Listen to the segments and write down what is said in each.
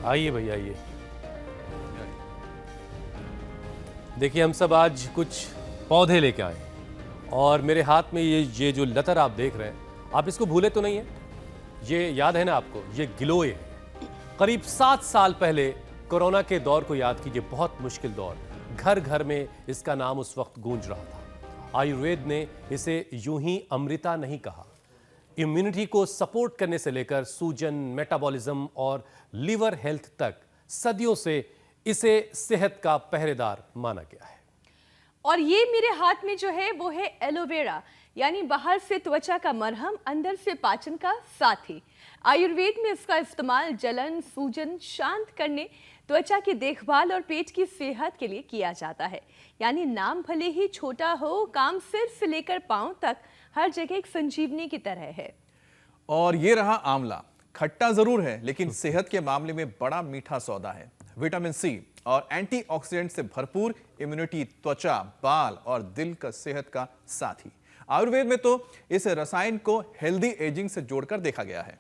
आइए भैया आइए। देखिए हम सब आज कुछ पौधे लेके आए और मेरे हाथ में ये जो लतर आप देख रहे हैं, आप इसको भूले तो नहीं है? ये याद है ना आपको? ये गिलोय है। करीब 7 साल पहले कोरोना के दौर को याद कीजिए, बहुत मुश्किल दौर। घर घर में इसका नाम उस वक्त गूंज रहा था। आयुर्वेद ने इसे यूं ही अमृता नहीं कहा। इम्यूनिटी को सपोर्ट करने से लेकर सूजन, मेटाबॉलिज्म और लिवर हेल्थ तक सदियों से इसे सेहत का पहरेदार माना गया है। और ये मेरे हाथ में जो है वो है एलोवेरा, यानी बाहर से त्वचा का मरहम, अंदर से पाचन का साथी। आयुर्वेद में इसका इस्तेमाल जलन, सूजन शांत करने, त्वचा की देखभाल और पेट की सेहत के लिए किया जाता है। यानी नाम भले ही छोटा हो, काम सिर से लेकर पांव तक हर जगह एक संजीवनी की तरह है। और ये रहा आंवला। खट्टा जरूर है लेकिन सेहत के मामले में बड़ा मीठा सौदा है। विटामिन सी और एंटीऑक्सीडेंट से भरपूर, इम्यूनिटी, त्वचा, बाल और दिल का सेहत का साथी। आयुर्वेद में तो इस रसायन को हेल्दी एजिंग से जोड़कर देखा गया है।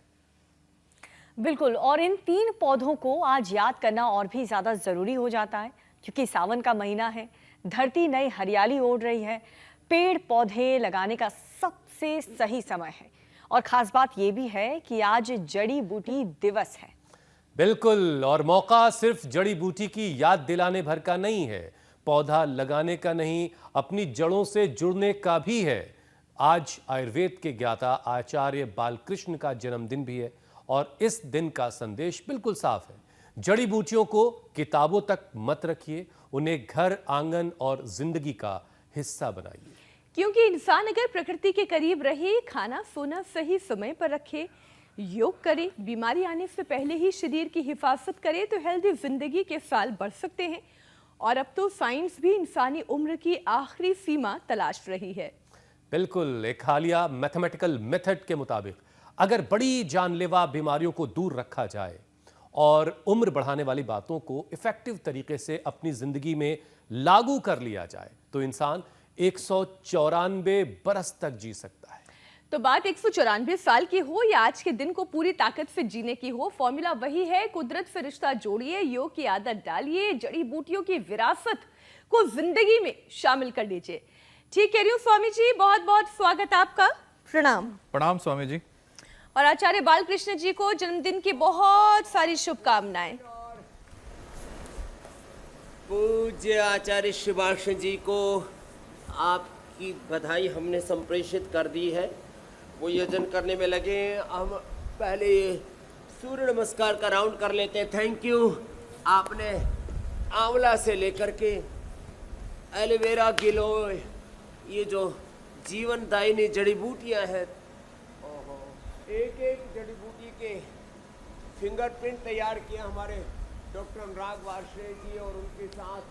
बिल्कुल, और इन 3 पौधों को आज याद करना और भी ज्यादा जरूरी हो जाता है क्योंकि सावन का महीना है, धरती नई हरियाली ओढ़ रही है, पेड़ पौधे लगाने का सबसे सही समय है। और खास बात यह भी है कि आज जड़ी बूटी दिवस है। बिल्कुल, और मौका सिर्फ जड़ी बूटी की याद दिलाने भर का नहीं है, पौधा लगाने का नहीं, अपनी जड़ों से जुड़ने का भी है। आज आयुर्वेद के ज्ञाता आचार्य बालकृष्ण का जन्मदिन भी है और इस दिन का संदेश बिल्कुल साफ है। जड़ी बूटियों को किताबों तक मत रखिए, उन्हें घर, आंगन और जिंदगी का हिस्सा बनाइए। क्योंकि इंसान अगर प्रकृति के करीब रहे, खाना सोना सही समय पर रखे, योग करे, बीमारी आने से पहले ही शरीर की हिफाजत करे, तो हेल्दी जिंदगी के साल बढ़ सकते हैं। और अब तो साइंस भी इंसानी उम्र की आखिरी सीमा तलाश रही है। बिल्कुल, एक हालिया मैथमेटिकल मेथड के मुताबिक अगर बड़ी जानलेवा बीमारियों को दूर रखा जाए और उम्र बढ़ाने वाली बातों को इफेक्टिव तरीके से अपनी जिंदगी में लागू कर लिया जाए तो इंसान 194 बरस तक जी सकता है। तो बात 194 साल की हो या आज के दिन को पूरी ताकत से जीने की हो, फॉर्मूला वही है। कुदरत से रिश्ता जोड़िए, योग की आदत डालिए, जड़ी बूटियों की विरासत को जिंदगी में शामिल कर लीजिए। ठीक कह रही हूँ स्वामी जी, बहुत बहुत स्वागत आपका। प्रणाम। प्रणाम स्वामी जी। और आचार्य बालकृष्ण जी को जन्मदिन की बहुत सारी शुभकामनाएं। पूज्य आचार्य सुभाष जी को आपकी बधाई हमने संप्रेषित कर दी है। वो योजन करने में लगे। हम पहले सूर्य नमस्कार का राउंड कर लेते हैं। Thank you. आपने आंवला से लेकर के एलोवेरा, गिलोय, ये जो जीवनदायिनी जड़ी बूटियां हैं, एक एक जड़ी बूटी के फिंगरप्रिंट तैयार किया हमारे डॉक्टर अनुराग वार्षे जी और उनके साथ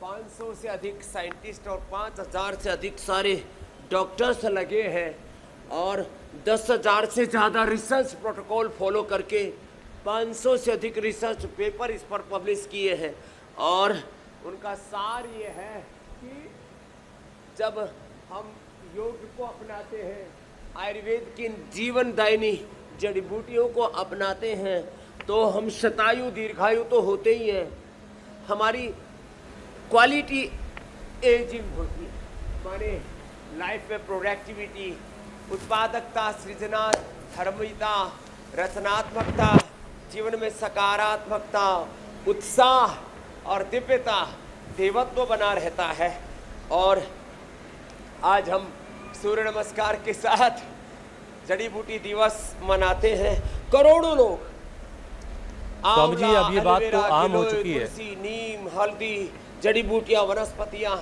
500 से अधिक साइंटिस्ट और 5000 से अधिक सारे डॉक्टर्स लगे हैं और 10,000 से ज़्यादा रिसर्च प्रोटोकॉल फॉलो करके 500 से अधिक रिसर्च पेपर इस पर पब्लिश किए हैं। और उनका सार ये है कि जब हम योग को अपनाते हैं, आयुर्वेद की जीवनदायिनी जड़ी बूटियों को अपनाते हैं, तो हम शतायु दीर्घायु तो होते ही हैं, हमारी क्वालिटी एजिंग होती है। हमारे लाइफ में प्रोडक्टिविटी, उत्पादकता, सृजना, धर्मिता, रचनात्मकता, जीवन में सकारात्मकता, उत्साह और दिव्यता, देवत्व बना रहता है। और आज हम सूर्य नमस्कार के साथ जड़ी बूटी दिवस मनाते हैं। करोड़ों लोग स्वामी जी, अब ये बात तो आम हो चुकी है। तुलसी, नीम, हल्दी, जड़ी बूटियां, वनस्पतियां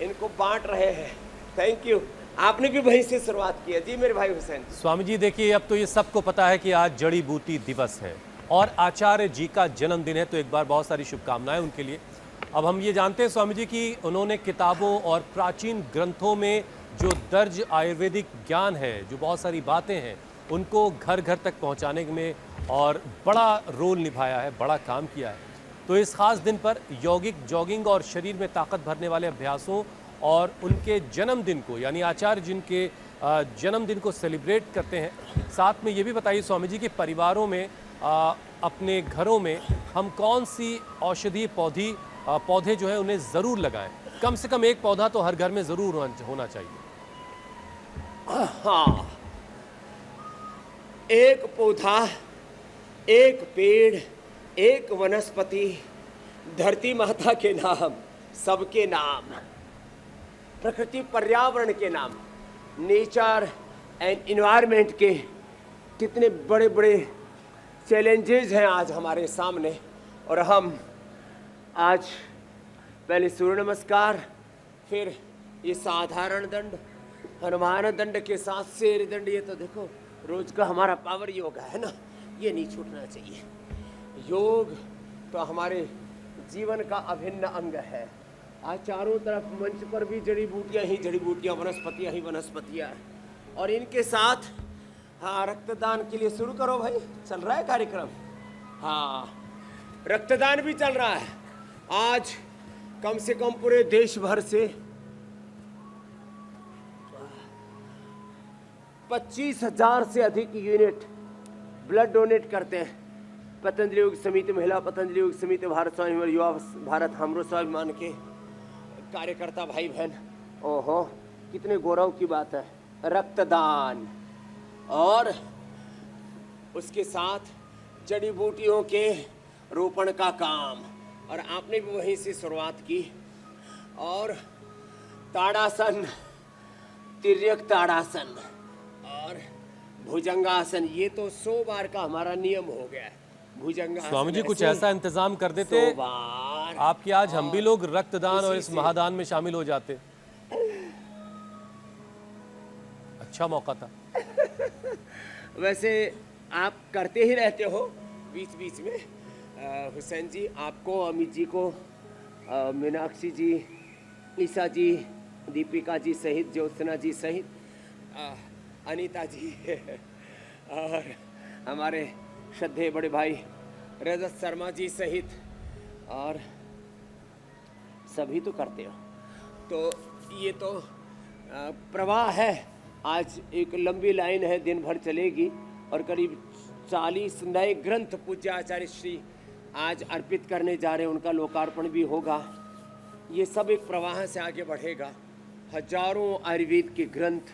इनको बांट रहे हैं। Thank you. आपने भी वहीं से शुरुआत की है। जी मेरे भाई हुसैन। स्वामी जी देखिए, अब तो ये सबको पता है कि आज जड़ी बूटी दिवस है और आचार्य जी का जन्मदिन है, तो एक बार बहुत सारी शुभकामनाएं उनके लिए। अब हम ये जानते हैं स्वामी जी कि उन्होंने किताबों और प्राचीन ग्रंथों में जो दर्ज आयुर्वेदिक ज्ञान है, जो बहुत सारी बातें हैं, उनको घर घर तक पहुंचाने में और बड़ा रोल निभाया है, बड़ा काम किया है। तो इस खास दिन पर यौगिक, जॉगिंग और शरीर में ताकत भरने वाले अभ्यासों और उनके जन्मदिन को, यानी आचार्य जिनके जन्मदिन को सेलिब्रेट करते हैं। साथ में ये भी बताइए स्वामी जी कि परिवारों में अपने घरों में हम कौन सी औषधीय पौधे जो है उन्हें ज़रूर लगाएं? कम से कम एक पौधा तो हर घर में ज़रूर होना चाहिए। हाँ, एक पौधा, एक पेड़, एक वनस्पति, धरती माता के नाम, सबके नाम, प्रकृति पर्यावरण के नाम, नेचर एंड इन्वायरमेंट के कितने बड़े बड़े चैलेंजेस हैं आज हमारे सामने। और हम आज पहले सूर्य नमस्कार, फिर ये साधारण दंड, हनुमान दंड के साथ शेर दंड, ये तो देखो रोज का हमारा पावर योगा है ना, ये नहीं छूटना चाहिए। योग तो हमारे जीवन का अभिन्न अंग है। आज चारों तरफ मंच पर भी जड़ी बूटियां ही जड़ी बूटियां, वनस्पतियां ही वनस्पतियां, और इनके साथ हाँ रक्तदान के लिए शुरू करो भाई, चल रहा है कार्यक्रम। हाँ, रक्तदान भी चल रहा है। आज कम से कम पूरे देश भर से 25,000 से अधिक यूनिट ब्लड डोनेट करते हैं। पतंजलि योग समिति, महिला पतंजलि योग समिति, भारत स्वाभिमान, युवा भारत हमरो स्वाभिमान के कार्यकर्ता भाई बहन, ओहो कितने गौरव की बात है। रक्तदान और उसके साथ जड़ी बूटियों के रोपण का काम, और आपने भी वहीं से शुरुआत की। और ताड़ासन, तिर्यक ताड़ासन और भुजंगासन, ये तो 100 बार का हमारा नियम हो गया है। भुजंगासन स्वामी जी कुछ ऐसा इंतजाम कर देते 100 बार आपकी, आज हम भी लोग रक्तदान और इस महादान में शामिल हो जाते। अच्छा मौका था। वैसे आप करते ही रहते हो बीच बीच में। हुसैन जी आपको, अमित जी को, मीनाक्षी जी, ईसा जी, दीपिका जी सहित, ज्योत्सना जी सहित, अनीता जी और हमारे श्रद्धेय बड़े भाई रजत शर्मा जी सहित, और सभी तो करते हो। तो ये तो प्रवाह है। आज एक लंबी लाइन है, दिन भर चलेगी, और करीब 40 नए ग्रंथ पूज्य आचार्य श्री आज अर्पित करने जा रहे हैं, उनका लोकार्पण भी होगा। ये सब एक प्रवाह से आगे बढ़ेगा। हजारों आयुर्वेद के ग्रंथ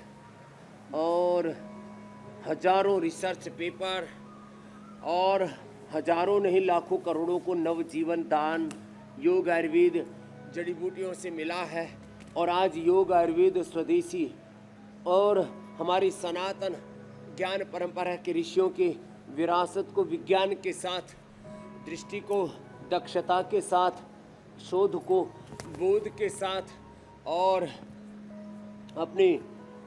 और हजारों रिसर्च पेपर और हजारों नहीं लाखों करोड़ों को नवजीवन दान योग आयुर्वेद जड़ी बूटियों से मिला है। और आज योग आयुर्वेद स्वदेशी और हमारी सनातन ज्ञान परंपरा के ऋषियों के विरासत को विज्ञान के साथ, दृष्टि को दक्षता के साथ, शोध को बोध के साथ, और अपनी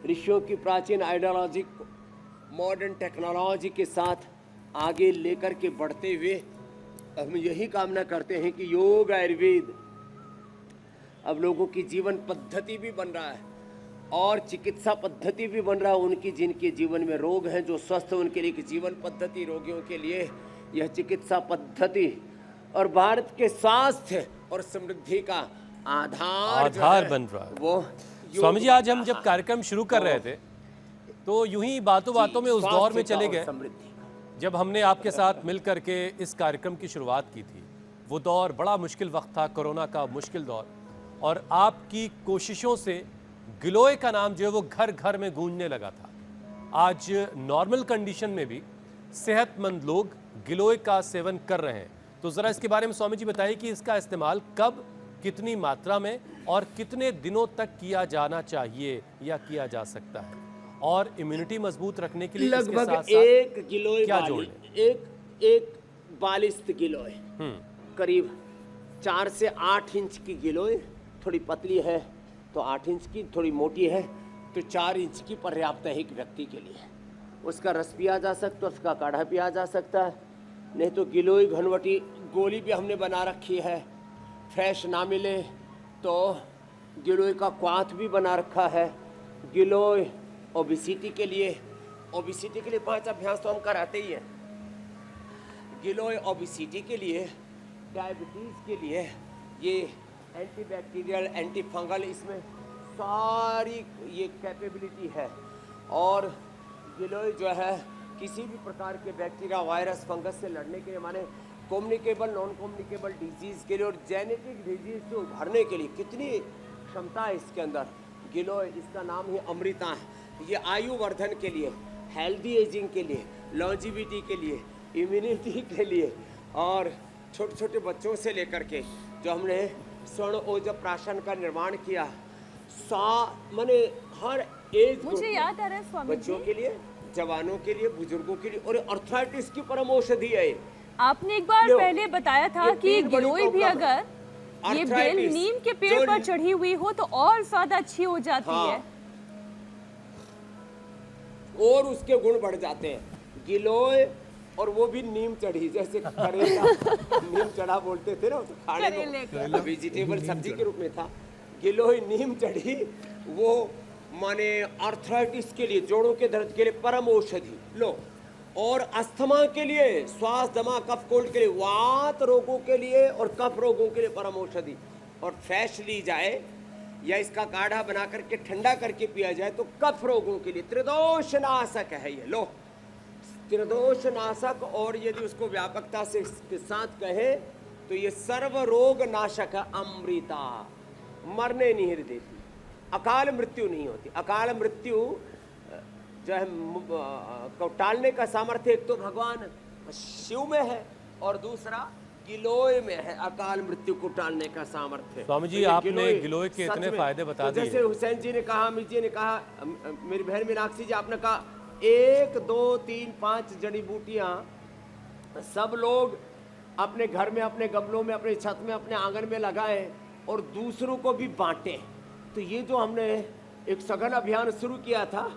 ऋषियों की प्राचीन आइडियोलॉजी को मॉडर्न टेक्नोलॉजी के साथ आगे लेकर के बढ़ते हुए हम यही कामना करते हैं कि योग आयुर्वेद अब लोगों की जीवन पद्धति भी बन रहा है और चिकित्सा पद्धति भी बन रहा है। उनकी जिनके जीवन में रोग हैं, जो स्वस्थ, उनके लिए एक जीवन पद्धति, रोगियों के लिए यह चिकित्सा पद्धति, और भारत के स्वास्थ्य और समृद्धि का आधार बन रहा है वो। स्वामी जी आज हम जब कार्यक्रम शुरू कर रहे थे तो यूं ही बातों बातों में उस दौर में चले गए जब हमने आपके साथ मिल करके इस कार्यक्रम की शुरुआत की थी। वो दौर बड़ा मुश्किल वक्त था, कोरोना का मुश्किल दौर, और आपकी कोशिशों से गिलोय का नाम जो है वो घर घर में गूंजने लगा था। आज नॉर्मल कंडीशन में भी सेहतमंद लोग गिलोय का सेवन कर रहे हैं। तो ज़रा इसके बारे में स्वामी जी बताइए कि इसका इस्तेमाल कब, कितनी मात्रा में और कितने दिनों तक किया जाना चाहिए या किया जा सकता है, और इम्यूनिटी मजबूत रखने के लिए लगभग 1 गिलोय क्या वाली, एक बालिस्त गिलोय, करीब 4 से 8 इंच की गिलोय, थोड़ी पतली है तो 8 इंच की, थोड़ी मोटी है तो 4 इंच की पर्याप्त है एक व्यक्ति के लिए। उसका रस पिया जा सकता है, उसका काढ़ा पिया जा सकता है, नहीं तो गिलोय घनवटी गोली भी हमने बना रखी है। फ्रेश ना मिले तो गिलोय का क्वाथ भी बना रखा है। गिलोय ओबिसिटी के लिए 5 अभ्यास तो हम कराते ही हैं। गिलोय ओबिसिटी के लिए, डायबिटीज़ के लिए, ये एंटीबैक्टीरियल, एंटी फंगल, इसमें सारी ये कैपेबिलिटी है। और गिलोय जो है किसी भी प्रकार के बैक्टीरिया, वायरस, फंगस से लड़ने के लिए, माने कम्युनिकेबल, नॉन कम्युनिकेबल डिजीज के लिए और जेनेटिक डिजीज से उभरने के लिए कितनी क्षमता है इसके अंदर। गिलोय, इसका नाम ही अमृता है। ये आयु वर्धन के लिए, हेल्दी एजिंग के लिए, लॉन्जिविटी के लिए, इम्यूनिटी के लिए और छोटे छोटे बच्चों से लेकर के जो हमने स्वर्ण ओज प्राशन का निर्माण किया, माने हर एज मुझे याद आ रहा है स्वामी बच्चों जी, के लिए, जवानों के लिए, बुजुर्गों के लिए और अर्थराइटिस की परम औषधि है ये। आपने एक बार लो, पहले बताया था ये कि तीन बड़ी गिलोय भी प्रॉब्लम है। अगर ये बेल अर्थराइटिस, नीम के पेड़ जो- पर चढ़ी हुई हो तो और ज्यादा अच्छी हो जाती हाँ। है। और उसके गुण बढ़ जाते हैं। गिलोय और वो भी नीम चढ़ी, जैसे करेला नीम चढ़ा बोलते थे ना, तो खाने करेले को वेजिटेबल सब्जी के रूप में था। गिलोय नीम चढ़ी, वो माने अर्थराइटिस के लिए, जोड़ों के दर्द के लिए परम औषधि। लो, और अस्थमा के लिए, श्वास दमा कफ कोल्ड के लिए, वात रोगों के लिए और कफ रोगों के लिए परम औषधि। और फ्रेश ली जाए या इसका काढ़ा बना करके ठंडा करके पिया जाए तो कफ रोगों के लिए त्रिदोष नाशक है ये। लो, त्रिदोष नाशक, और यदि उसको व्यापकता से इसके साथ कहे तो ये सर्व रोग नाशक है। अमृता, मरने नहीं देती, अकाल मृत्यु नहीं होती। अकाल मृत्यु जो है को टालने का सामर्थ्य एक तो भगवान शिव में है और दूसरा गिलोय में है, अकाल मृत्यु को टालने का सामर्थ्य। स्वामी जी, तो ये आपने गिलोय के सच इतने में, फायदे बता तो दिए। जैसे हुसैन जी ने कहा, अमित जी ने कहा, मेरी बहन मीनाक्षी जी आपने कहा 1 2 3 5 जड़ी बूटियां सब लोग अपने घर में, अपने गमलों में, अपने छत में, अपने आंगन में लगाएं और दूसरों को भी बांटें। तो ये जो हमने एक सघन अभियान शुरू किया था,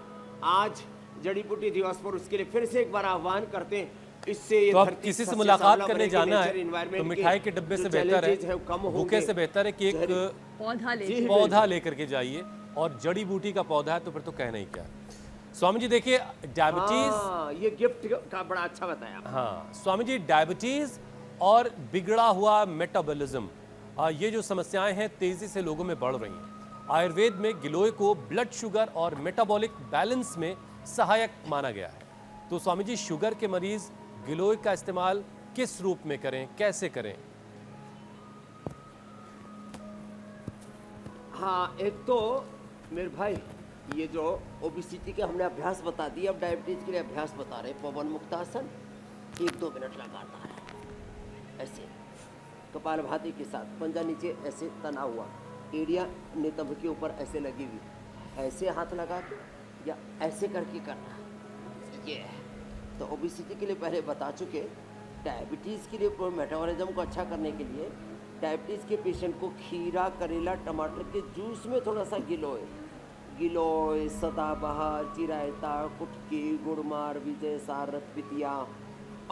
आज जड़ी बूटी दिवस पर उसके लिए फिर से एक बार आह्वान करते हैं। इससे ये तो आप धरती किसी से सस्या मुलाकात श्यामला करने बनेगी, जाना नेचर है एनवायरनमेंट तो मिठाई के डब्बे जो से बेहतर challenges हैं, वो कम है, होंगे। बुके से बेहतर है कि एक पौधा ले जी, पौधा लेकर के जाइए। और जड़ी बूटी का पौधा है तो फिर तो कहना ही क्या। स्वामी जी देखिए, डायबिटीज, हाँ, ये गिफ्ट का बड़ा अच्छा बताया। हाँ स्वामी जी, डायबिटीज और बिगड़ा हुआ मेटाबॉलिज्म, ये जो समस्याएं हैं तेजी से लोगों में बढ़ रही हैं। आयुर्वेद में गिलोय को ब्लड शुगर और मेटाबॉलिक बैलेंस में सहायक माना गया है। तो स्वामी जी, शुगर के मरीज गिलोय का इस्तेमाल किस रूप में करें, कैसे करें? हाँ, एक तो मेरे भाई ये जो ओबेसिटी के हमने अभ्यास बता दिए, अब डायबिटीज के लिए अभ्यास बता रहे हैं। पवन मुक्तासन 1-2 मिनट लगातार है, ऐसे कपाल भाती के साथ, पंजा नीचे ऐसे तना हुआ, एड़ियाँ नितंब के ऊपर ऐसे लगी हुई, ऐसे हाथ लगा के या ऐसे करके करना। ये है तो ओबेसिटी के लिए पहले बता चुके। डायबिटीज़ के लिए, मेटाबॉलिज्म को अच्छा करने के लिए डायबिटीज़ के पेशेंट को खीरा, करेला, टमाटर के जूस में थोड़ा सा गिलोय, सदाबहार, चिरायता, कुटकी, गुड़मार, विजय सारथ, पितिया,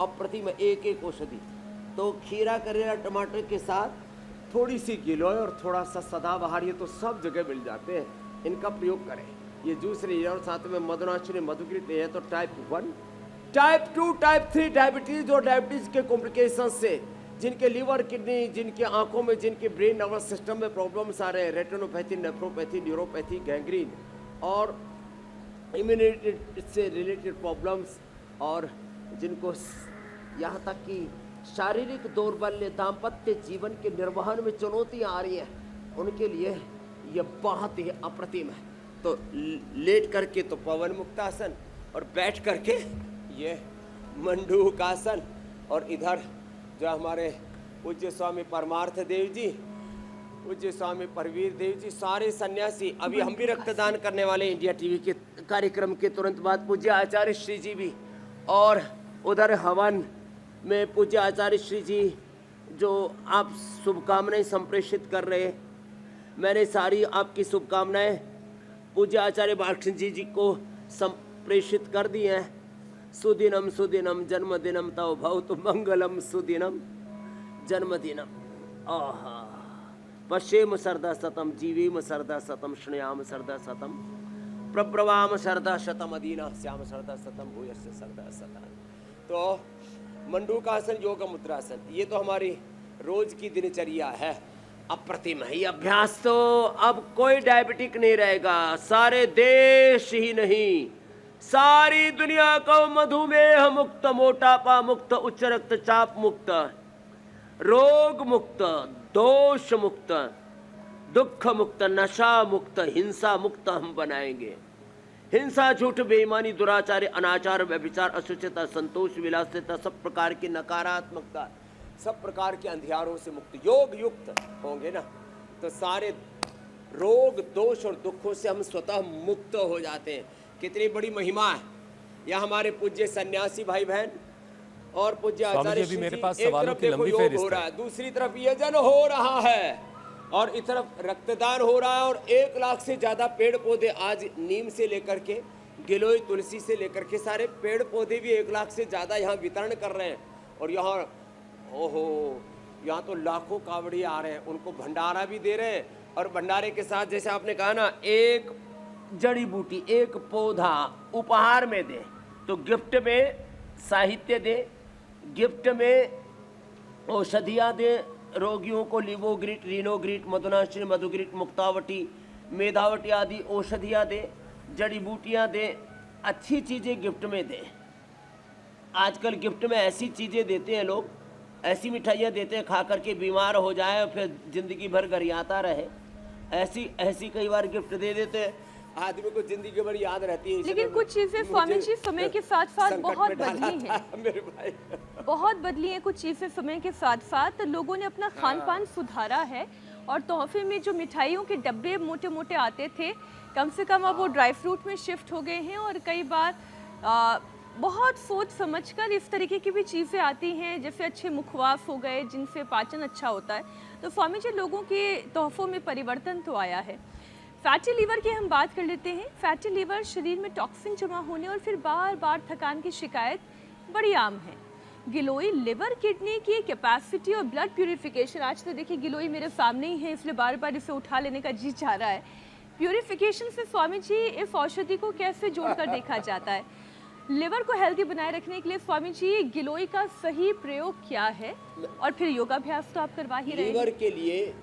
अप्रतिम एक औषधि। तो खीरा, करेला, टमाटर के साथ थोड़ी सी गिलोय और थोड़ा सा सदाबहार, ये तो सब जगह मिल जाते हैं, इनका प्रयोग करें। ये जूस लीजिए और साथ में मधुनाशनी मधुकृत है। तो टाइप 1, टाइप 2, टाइप 3 डायबिटीज और डायबिटीज के कॉम्प्लिकेशन से जिनके लीवर, किडनी, जिनके आंखों में, जिनके ब्रेन नर्वस सिस्टम में प्रॉब्लम्स आ रहे हैं, रेटिनोपैथी, नेफ्रोपैथी, न्यूरोपैथी, गैंग्रीन और इम्यूनिटी से रिलेटेड प्रॉब्लम्स, और जिनको यहाँ तक कि शारीरिक दौर्बल्य, दाम्पत्य जीवन के निर्वहन में चुनौतियाँ आ रही हैं, उनके लिए ये बहुत ही अप्रतिम है। तो लेट करके तो पवन मुक्तासन और बैठ करके ये मंडूकासन, और इधर जो हमारे पूज्य स्वामी परमार्थ देव जी, पूज्य स्वामी परवीर देव जी, सारे सन्यासी, अभी हम भी रक्तदान करने वाले इंडिया टीवी के कार्यक्रम के तुरंत बाद पूज्य आचार्य श्री जी भी, और उधर हवन में पूज्य आचार्य श्री जी जो आप शुभकामनाएं संप्रेषित कर रहे हैं, मैंने सारी आपकी शुभकामनाएं पूज्य आचार्य बालकृष्ण जी को संप्रेषित कर दी हैं। सुदिनम सुदिनम जन्मदिनम तव भवतु मंगलम सुदिनम जन्मदिनम। आहा, पश्येम सरदा सतम, जीवेम सरदा सतम, श्रृणयाम सरदा सतम, प्रब्रवाम सरदा शतम, अदीना श्याम सरदा सतम, भूयस्य सरदा सतम। तो मंडूकासन, योग मुद्रासन, ये तो हमारी रोज की दिनचर्या है। अप्रतिम है ये अभ्यास। तो अब कोई डायबिटिक नहीं रहेगा, सारे देश ही नहीं, सारी दुनिया को मधुमेह मुक्त, मोटापा मुक्त, उच्च रक्तचाप मुक्त, रोग मुक्त, दोष मुक्त, दुख मुक्त, नशा मुक्त, हिंसा मुक्त हम बनाएंगे। हिंसा, झूठ, बेईमानी, दुराचार, अनाचार, व्यभिचार, अशुचिता, संतोष, विलासिता, सब प्रकार की नकारात्मकता, सब प्रकार के अंधियारों से मुक्त, योग युक्त होंगे ना, तो सारे रोग, दोष और दुखों से हम स्वतः मुक्त हो जाते हैं। कितनी बड़ी महिमा है। यह हमारे पूज्य सन्यासी भाई बहन और पूज्य आचार्य अभी मेरे श्री पास जी, एक सवालों तरफ की देखो लंबी योग फहरिस्त हो रहा है। है, दूसरी तरफ यजन हो रहा है, और इस तरफ रक्तदान हो रहा है, और 1 लाख से ज्यादा पेड़ पौधे आज नीम से लेकर के गिलोय, तुलसी से लेकर के सारे पेड़ पौधे भी 1 लाख से ज्यादा यहाँ वितरण कर रहे हैं। और यहाँ ओहो, यहाँ तो लाखों कावड़ी आ रहे हैं, उनको भंडारा भी दे रहे हैं। और भंडारे के साथ जैसे आपने कहा ना, एक जड़ी बूटी, एक पौधा उपहार में दे, तो गिफ्ट में साहित्य दे, गिफ्ट में औषधियाँ दे, रोगियों को लिवोग्रिट, रीनोग्रिट, मधुनाशिनी, मधुग्रिट, मुक्तावटी, मेधावटी आदि औषधियाँ दे, जड़ी बूटियाँ दे, अच्छी चीज़ें गिफ्ट में दे। आजकल गिफ्ट में ऐसी चीज़ें देते हैं लोग, ऐसी मिठाइयाँ देते हैं खा करके बीमार हो जाए और फिर ज़िंदगी भर गरियाता रहे। ऐसी कई बार गिफ्ट दे देते हैं, आदमी को जिंदगी भर याद रहती है। लेकिन कुछ चीजें स्वामी जी समय के साथ साथ बहुत बदली हैं। मेरे भाई बहुत बदली हैं कुछ चीजें समय के साथ साथ। लोगों ने अपना खान पान सुधारा है, और तोहफे में जो मिठाइयों के डब्बे मोटे मोटे आते थे, कम से कम अब वो ड्राई फ्रूट में शिफ्ट हो गए हैं। और कई बार बहुत सोच समझकर इस तरीके की भी चीज़ें आती हैं, जैसे अच्छे मुखवास हो गए जिनसे पाचन अच्छा होता है। तो स्वामी जी, लोगों के तोहफों में परिवर्तन तो आया है। फैटी लीवर की हम बात कर लेते हैं। फैटी लीवर शरीर में टॉक्सिन जमा होने और फिर बार बार थकान की शिकायत बड़ी आम है। गिलोय लिवर, किडनी की कैपेसिटी और ब्लड प्यूरिफिकेशन, आज तो देखिए गिलोय मेरे सामने ही है, इसलिए बार बार इसे उठा लेने का जी चाह रहा है। प्यूरिफिकेशन से स्वामी जी इस औषधि को कैसे जोड़कर देखा जाता है? लिवर को हेल्दी बनाए रखने के लिए स्वामी जी गिलोय का सही प्रयोग क्या है? और फिर योगाभ्यास तो आप करवा ही रहे हैं। लीवर के लिए,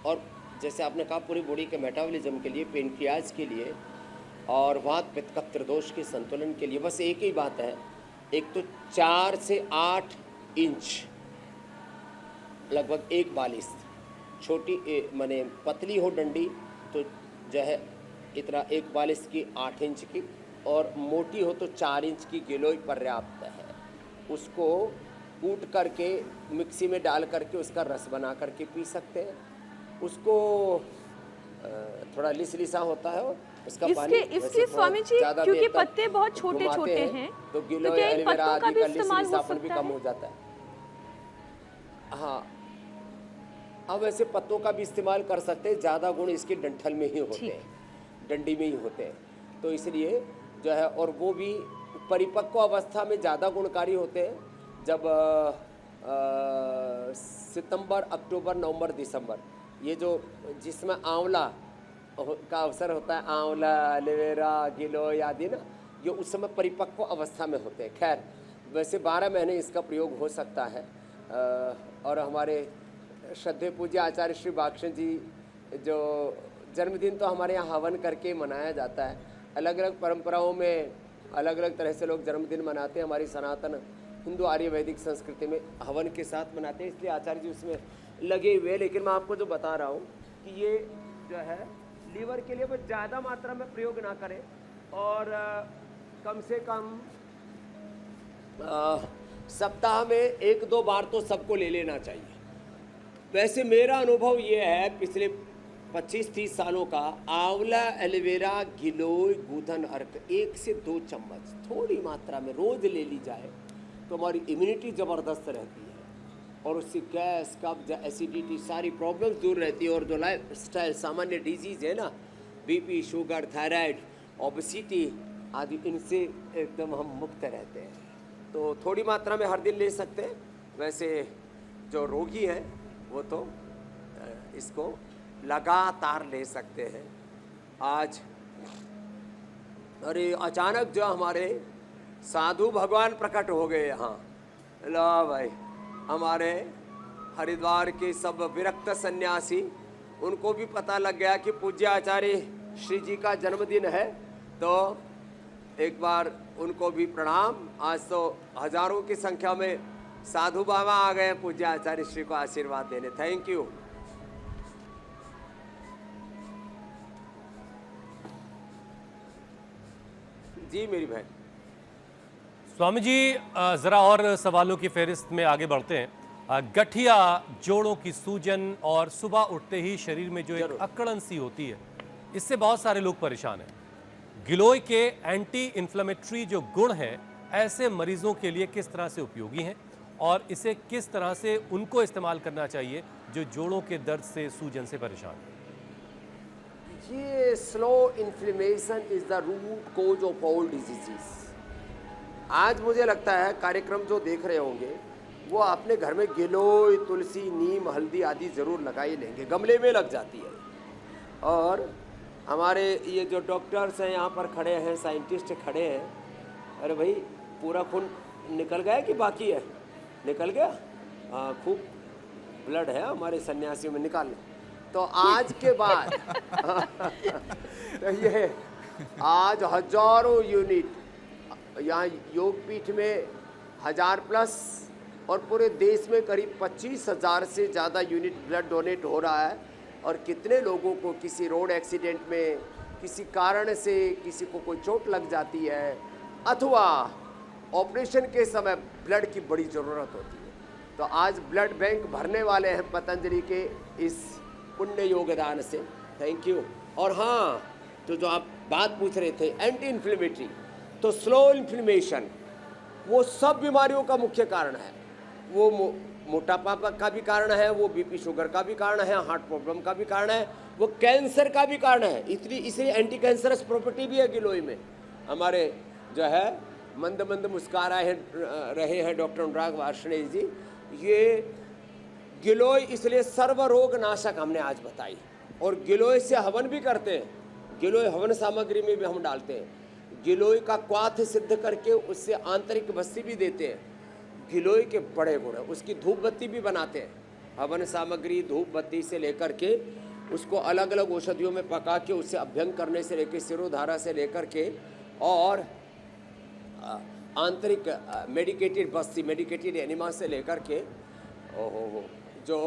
और जैसे आपने कहा पूरी बॉडी के मेटाबॉलिज्म के लिए, पेनक्रियाज के लिए, और वात पित्त कफ त्रिदोष के संतुलन के लिए बस एक ही बात है। एक तो 4 से 8 इंच लगभग एक बालिश, छोटी माने पतली हो डंडी तो जो है इतना एक बालिश की 8 इंच की, और मोटी हो तो 4 इंच की गिलोय पर्याप्त है। उसको कूट करके मिक्सी में डाल करके उसका रस बना करके पी सकते हैं। उसको थोड़ा लिसा होता है उसका पानी। इसके स्वामी जी, क्योंकि पत्ते बहुत छोटे छोटे हैं, तो गिलोय, एलोवेरा आदि का लिसापन भी कम हो जाता है। हाँ, अब ऐसे पत्तों का भी इस्तेमाल कर सकते हैं, ज़्यादा गुण इसके डंठल में ही होते हैं, डंडी में ही होते हैं, तो इसलिए जो है, और वो भी परिपक्व अवस्था में ज़्यादा गुणकारी होते हैं, जब सितंबर, अक्टूबर, नवंबर, दिसंबर, ये जो जिसमें आंवला का अवसर होता है, आंवला, एलोवेरा, गिलोय आदि ना, ये उस समय परिपक्व अवस्था में होते हैं। खैर, वैसे 12 महीने इसका प्रयोग हो सकता है। और हमारे श्रद्धेय पूज्य आचार्य श्री बाक्षण जी जो जन्मदिन तो हमारे यहाँ हवन करके मनाया जाता है। अलग अलग परंपराओं में अलग अलग तरह से लोग जन्मदिन मनाते हैं। हमारी सनातन हिंदू आर्य वैदिक संस्कृति में हवन के साथ मनाते हैं, इसलिए आचार्य जी उसमें लगे हुए। लेकिन मैं आपको जो बता रहा हूँ कि ये जो है लीवर के लिए वो ज़्यादा मात्रा में प्रयोग ना करें, और कम से कम सप्ताह में 1-2 बार तो सबको ले लेना चाहिए। वैसे मेरा अनुभव ये है पिछले 25-30 सालों का, आंवला, एलोवेरा, गिलोय, गूधन अर्क 1 से 2 चम्मच थोड़ी मात्रा में रोज ले ली जाए तो हमारी इम्यूनिटी ज़बरदस्त रहती है, और उससे गैस, कब्ज, एसिडिटी सारी प्रॉब्लम्स दूर रहती है। और जो लाइफ स्टाइल सामान्य डिजीज़ है ना, बीपी, शुगर, थायराइड, ओबेसिटी आदि, इनसे एकदम हम मुक्त रहते हैं। तो थोड़ी मात्रा में हर दिन ले सकते हैं। वैसे जो रोगी हैं वो तो इसको लगातार ले सकते हैं। आज अरे अचानक जो हमारे साधु भगवान प्रकट हो गए यहाँ, लो भाई, हमारे हरिद्वार के सब विरक्त सन्यासी, उनको भी पता लग गया कि पूज्य आचार्य श्री जी का जन्मदिन है, तो एक बार उनको भी प्रणाम। आज तो हजारों की संख्या में साधु बाबा आ गए पूज्य आचार्य श्री को आशीर्वाद देने। Thank you. जी मेरी बहन। स्वामी जी जरा और सवालों की फहरिस्त में आगे बढ़ते हैं। गठिया, जोड़ों की सूजन और सुबह उठते ही शरीर में जो एक जरूर। अकड़न सी होती है, इससे बहुत सारे लोग परेशान हैं। गिलोय के एंटी इन्फ्लेमेटरी जो गुण हैं, ऐसे मरीजों के लिए किस तरह से उपयोगी हैं और इसे किस तरह से उनको इस्तेमाल करना चाहिए जो जोड़ों के दर्द से, सूजन से परेशान हैं? ये slow inflammation is the root cause of all diseases. आज मुझे लगता है कार्यक्रम जो देख रहे होंगे वो अपने घर में गिलोय, तुलसी, नीम, हल्दी आदि जरूर लगा ही लेंगे, गमले में लग जाती है। और हमारे ये जो डॉक्टर्स हैं यहाँ पर खड़े हैं, साइंटिस्ट खड़े हैं, अरे भाई पूरा खून निकल गया कि बाकी है? निकल गया। हाँ, खूब ब्लड है हमारे सन्यासियों में, निकाल लें। तो आज के बाद तो ये आज हजारों यूनिट यहाँ योगपीठ में 1000+ और पूरे देश में करीब 25,000 से ज़्यादा यूनिट ब्लड डोनेट हो रहा है। और कितने लोगों को किसी रोड एक्सीडेंट में, किसी कारण से किसी को कोई चोट लग जाती है अथवा ऑपरेशन के समय ब्लड की बड़ी ज़रूरत होती है। तो आज ब्लड बैंक भरने वाले हैं पतंजलि के इस पुण्य योगदान से। Thank you. और हाँ, तो जो आप बात पूछ रहे थे एंटी इन्फ्लेमेटरी, तो स्लो इन्फ्लेमेशन वो सब बीमारियों का मुख्य कारण है। वो मोटापा का भी कारण है, वो बीपी शुगर का भी कारण है, हार्ट प्रॉब्लम का भी कारण है, वो कैंसर का भी कारण है। इसलिए एंटी कैंसरस प्रॉपर्टी भी है गिलोय में। हमारे जो है मंद मंद मुस्कुरा रहे हैं डॉक्टर अनुराग वार्ष्णेय जी। ये गिलोय इसलिए सर्व रोग नाशक हमने आज बताई। और गिलोय से हवन भी करते हैं, गिलोय हवन सामग्री में भी हम डालते हैं। गिलोय का क्वाथ सिद्ध करके उससे आंतरिक बस्ती भी देते हैं। गिलोय के बड़े गुण है। उसकी धूप बत्ती भी बनाते हैं। हवन सामग्री धूप बत्ती से लेकर के उसको अलग अलग औषधियों में पका के उससे अभ्यंग करने से लेकर सिरोधारा से लेकर के और आंतरिक मेडिकेटेड बस्ती, मेडिकेटेड एनिमा से लेकर के ओहो जो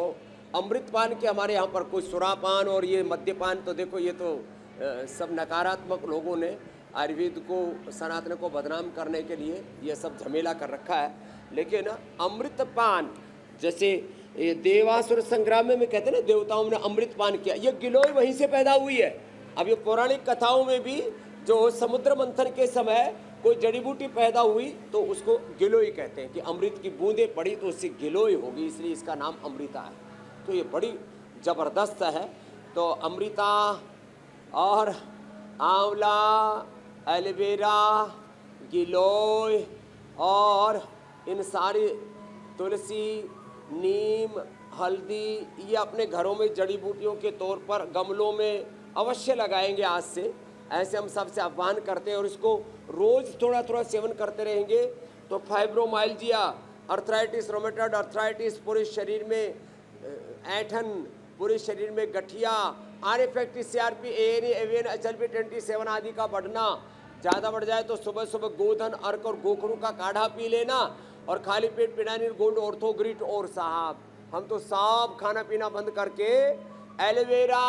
अमृतपान के हमारे यहाँ पर कोई सुरापान और ये मद्यपान, तो देखो ये तो सब नकारात्मक लोगों ने आयुर्वेद को, सनातन को बदनाम करने के लिए ये सब झमेला कर रखा है। लेकिन अमृतपान, जैसे ये देवासुर संग्राम में कहते हैं ना, देवताओं ने अमृतपान किया, ये गिलोय वहीं से पैदा हुई है। अब ये पौराणिक कथाओं में भी जो समुद्र मंथन के समय कोई जड़ी बूटी पैदा हुई तो उसको गिलोय कहते हैं कि अमृत की बूंदें पड़ी तो उससे गिलोय होगी, इसलिए इसका नाम अमृता है। तो ये बड़ी ज़बरदस्त है। तो अमृता और आंवला, एलोवेरा, गिलोय और इन सारी तुलसी, नीम, हल्दी, ये अपने घरों में जड़ी बूटियों के तौर पर गमलों में अवश्य लगाएंगे आज से। ऐसे हम सबसे आह्वान करते हैं और इसको रोज़ थोड़ा थोड़ा सेवन करते रहेंगे तो फाइब्रोमाइल्जिया, अर्थराइटिस, रोमेटॉइड अर्थराइटिस, पूरे शरीर में ऐंठन, पूरे शरीर में गठिया, आरएफएक्टी, सीआरपी, एएनई, एवीएन, एचएलपी 27 आदि का बढ़ना ज़्यादा बढ़ जाए तो सुबह सुबह गोधन, अर्क और गोखरू का काढ़ा पी लेना और खाली पेट पिनानिल गोल्ड, ऑर्थोग्रिट। और साहब हम तो साफ खाना पीना बंद करके एलोवेरा,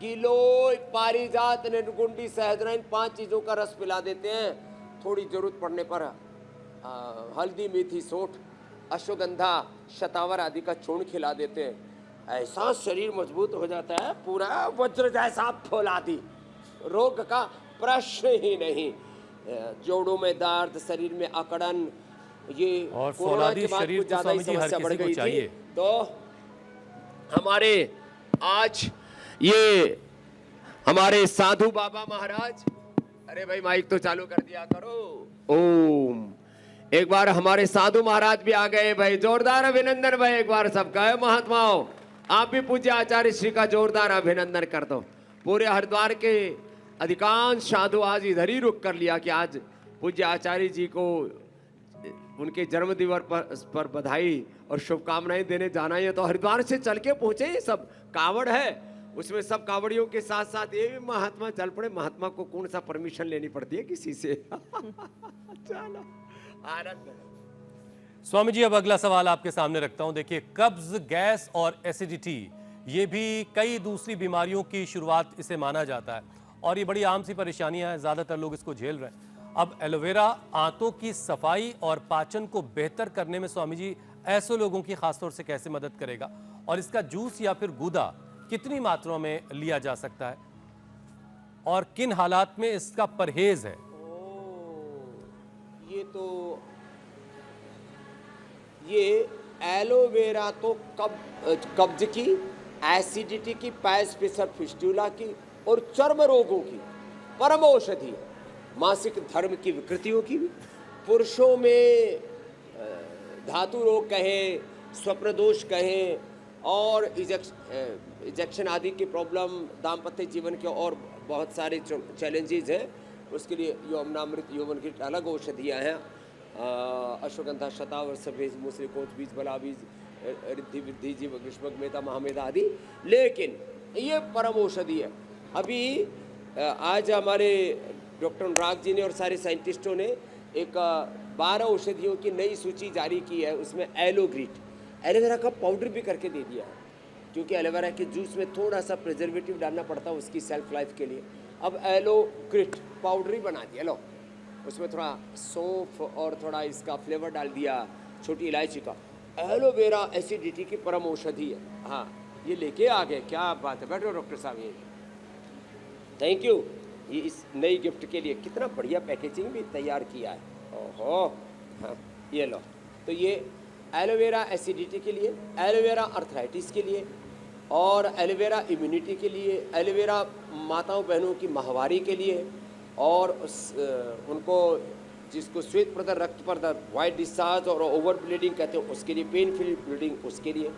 गिलोय, पारिजात, निर्गुंडी, सहजन, 5 चीज़ों का रस पिला देते हैं। थोड़ी जरूरत पड़ने पर हल्दी, मेथी, सोंठ, अश्वगंधा, शतावर आदि का चूर्ण खिला देते हैं। ऐसा शरीर मजबूत हो जाता है, पूरा वज्र जैसा फौलादी, रोग का प्रश्न ही नहीं। जोड़ों में दर्द, शरीर में अकड़न, ये और कोरोना के फौलादी बाद शरीर कुछ तो ज्यादा ही स्वामी जी हर समस्या बढ़ किसी को गई चाहिए। थी। तो हमारे आज ये हमारे साधु बाबा महाराज, अरे भाई माइक तो चालू कर दिया करो। ओम, एक बार हमारे साधु महाराज भी आ गए भाई, जोरदार अभिनंदन भाई एक बार सबका है। महात्माओं आप भी पूज्य आचार्य श्री का जोरदार अभिनंदन कर दो। पूरे हरिद्वार के अधिकांश साधु आज इधर ही रुक कर लिया कि आज पूज्य आचार्य जी को उनके जन्म दिवस पर बधाई और शुभकामनाएं देने जाना है। तो हरिद्वार से चल के पहुंचे, सब कावड़ है उसमें सब कावड़ियों के साथ साथ ये भी महात्मा चल पड़े। महात्मा को कौन सा परमिशन लेनी पड़ती है किसी से। चलो आनंद। स्वामी जी, अब अगला सवाल आपके सामने रखता हूं। देखिए, कब्ज, गैस और एसिडिटी, ये भी कई दूसरी बीमारियों की शुरुआत इसे माना जाता है और ये बड़ी आम सी परेशानियां हैं, ज़्यादातर लोग इसको झेल रहे हैं। अब एलोवेरा आंतों की सफाई और पाचन को बेहतर करने में स्वामी जी ऐसे लोगों की खासतौर से कैसे मदद करेगा, और इसका जूस या फिर गूदा कितनी मात्रा में लिया जा सकता है और किन हालात में इसका परहेज है? ये एलोवेरा तो कब्ज की, एसिडिटी की, पाइल्स, फिशर, फिस्टुला की और चर्म रोगों की परम औषधि है। मासिक धर्म की विकृतियों की भी, पुरुषों में धातु रोग कहें, स्वप्न दोष कहें, और इजेक्शन आदि की प्रॉब्लम, दाम्पत्य जीवन के और बहुत सारे चैलेंजेस हैं। उसके लिए यौवनामृत यौवन की अलग औषधियाँ हैं। अश्वगंधा, शतावर्ष बीज, मुसलिकोच बीज, बला बीज, रिद्धि वृद्धि जीव, ग्रीष्मक मेधा, महामेधा आदि। लेकिन ये परम औषधि है। अभी आज हमारे डॉक्टर अनुराग जी ने और सारे साइंटिस्टों ने एक 12 औषधियों की नई सूची जारी की है। उसमें एलोग्रिट, एलोवेरा का पाउडर भी करके दे दिया है, क्योंकि एलोवेरा के जूस में थोड़ा सा प्रिजर्वेटिव डालना पड़ता है उसकी सेल्फ लाइफ के लिए। अब एलोग्रिट पाउडर ही बना दिया। लो, उसमें थोड़ा सौंफ और थोड़ा इसका फ्लेवर डाल दिया, छोटी इलायची का। एलोवेरा एसिडिटी की परम औषधि है। हाँ, ये लेके आ गए, क्या बात है। बैठो डॉक्टर साहब, ये थैंक यू। ये इस नई गिफ्ट के लिए कितना बढ़िया पैकेजिंग भी तैयार किया है। ओहो, हाँ, ये लो। तो ये एलोवेरा एसिडिटी के लिए, एलोवेरा अर्थराइटिस के लिए, और एलोवेरा इम्यूनिटी के लिए, एलोवेरा माताओं बहनों की माहवारी के लिए, और उनको जिसको श्वेत प्रदर, रक्त प्रदर, वाइट डिस्चार्ज और ओवर ब्लीडिंग कहते हैं उसके लिए, पेनफुल ब्लीडिंग उसके लिए,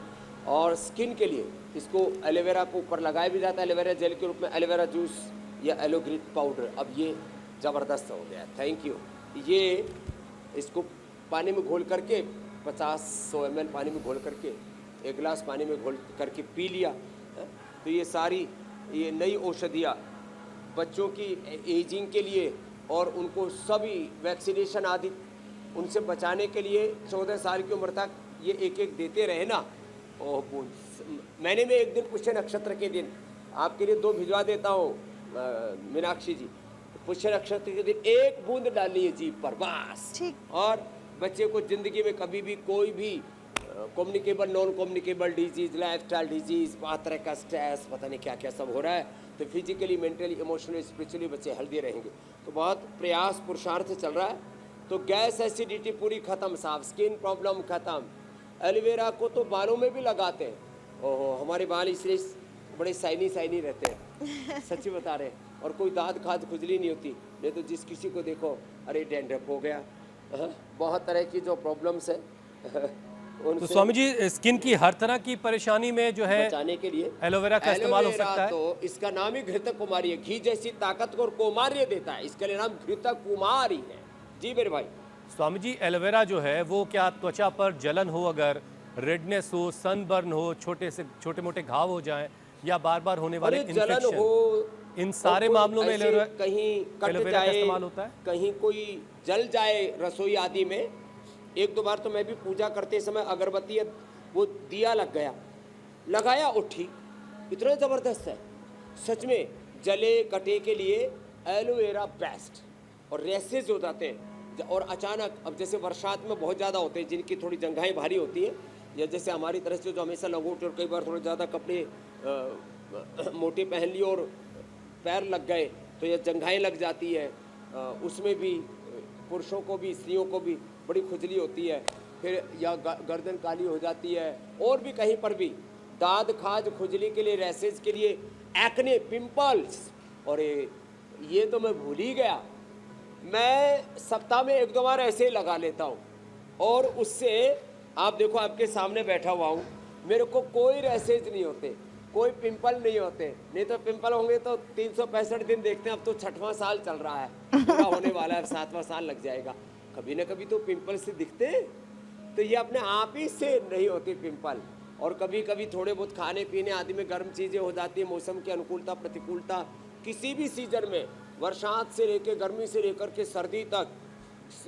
और स्किन के लिए इसको एलोवेरा को ऊपर लगाया भी जाता है एलोवेरा जेल के रूप में, एलोवेरा जूस या एलोग्रिट पाउडर। अब ये ज़बरदस्त हो गया, थैंक यू। ये इसको पानी में घोल करके 50-100 ml पानी में घोल करके 1 गिलास पानी में घोल करके पी लिया। तो ये सारी ये नई औषधियाँ बच्चों की एजिंग के लिए और उनको सभी वैक्सीनेशन आदि उनसे बचाने के लिए 14 साल की उम्र तक ये एक देते रहे ना। ओह, महीने में एक दिन पुष्य नक्षत्र के दिन आपके लिए 2 भिजवा देता हूँ मीनाक्षी जी। पुष्य नक्षत्र के दिन 1 बूंद डालिए जीभ पर बस, ठीक। और बच्चे को जिंदगी में कभी भी कोई भी communicable, non communicable disease, life style disease, 5 तरह का स्ट्रेस, पता नहीं क्या क्या सब हो रहा है, तो फिजिकली, मेंटली, इमोशनली, स्पिरिचुअली बच्चे हेल्दी रहेंगे। तो बहुत प्रयास पुरुषार्थ चल रहा है। तो गैस एसिडिटी पूरी खत्म साहब, स्किन प्रॉब्लम खत्म। एलोवेरा को तो बालों में भी लगाते हैं। ओहो, हमारे बाल इसलिए बड़े शाइनी रहते हैं, सच्ची बता रहे हैं। और कोई दाद खाद खुजली नहीं होती, नहीं तो जिस किसी को देखो अरे डैंड्रफ हो गया, बहुत तरह की जो प्रॉब्लम्स है। तो स्वामी जी, स्किन की हर तरह की परेशानी में जो है बचाने के लिए एलोवेरा का इस्तेमाल हो सकता है। तो इसका नाम ही घृतक कुमारी है, घी जैसी ताकत को और कुमार्य देता है, इसके लिए नाम घृतक कुमारी है। जी मेरे भाई। स्वामी जी, एलोवेरा जो है वो क्या त्वचा पर जलन हो, अगर रेडनेस हो, सनबर्न हो, छोटे मोटे घाव हो जाएं, या बार बार होने वाले जलन हो, इन सारे मामलों में एलोवेरा कहीं कट जाए, इस्तेमाल होता है? कहीं कोई जल जाए रसोई आदि में। 1-2 बार तो मैं भी पूजा करते समय अगरबत्ती वो दिया लग गया, लगाया उठी, इतना ज़बरदस्त है सच में। जले कटे के लिए एलोवेरा बेस्ट। और रैसेज हो जाते हैं, और अचानक अब जैसे बरसात में बहुत ज़्यादा होते हैं जिनकी थोड़ी जंघाएं भारी होती है, या जैसे हमारी तरह से जो हमेशा लंगोट और कई बार थोड़े ज़्यादा कपड़े मोटे पहन लिए और पैर लग गए तो यह जंघाएं लग जाती है। उसमें भी पुरुषों को भी स्त्रियों को भी बड़ी खुजली होती है, फिर या गर्दन काली हो जाती है, और भी कहीं पर भी दाद खाज खुजली के लिए, रैसेज के लिए, एक्ने, पिंपल्स। और ये तो मैं भूल ही गया, मैं सप्ताह में 1-2 बार ऐसे ही लगा लेता हूँ, और उससे आप देखो आपके सामने बैठा हुआ हूँ, मेरे को कोई रैसेज नहीं होते, कोई पिंपल नहीं होते। नहीं तो पिंपल होंगे तो 365 दिन देखते हैं, अब तो 6वां साल चल रहा है, पूरा होने वाला है, 7वां साल लग जाएगा। कभी ना कभी तो पिंपल से दिखते हैं, तो ये अपने आप ही से नहीं होती पिंपल। और कभी कभी थोड़े बहुत खाने पीने आदि में गर्म चीज़ें हो जाती है, मौसम की अनुकूलता प्रतिकूलता किसी भी सीजन में, बरसात से लेकर गर्मी से लेकर के सर्दी तक।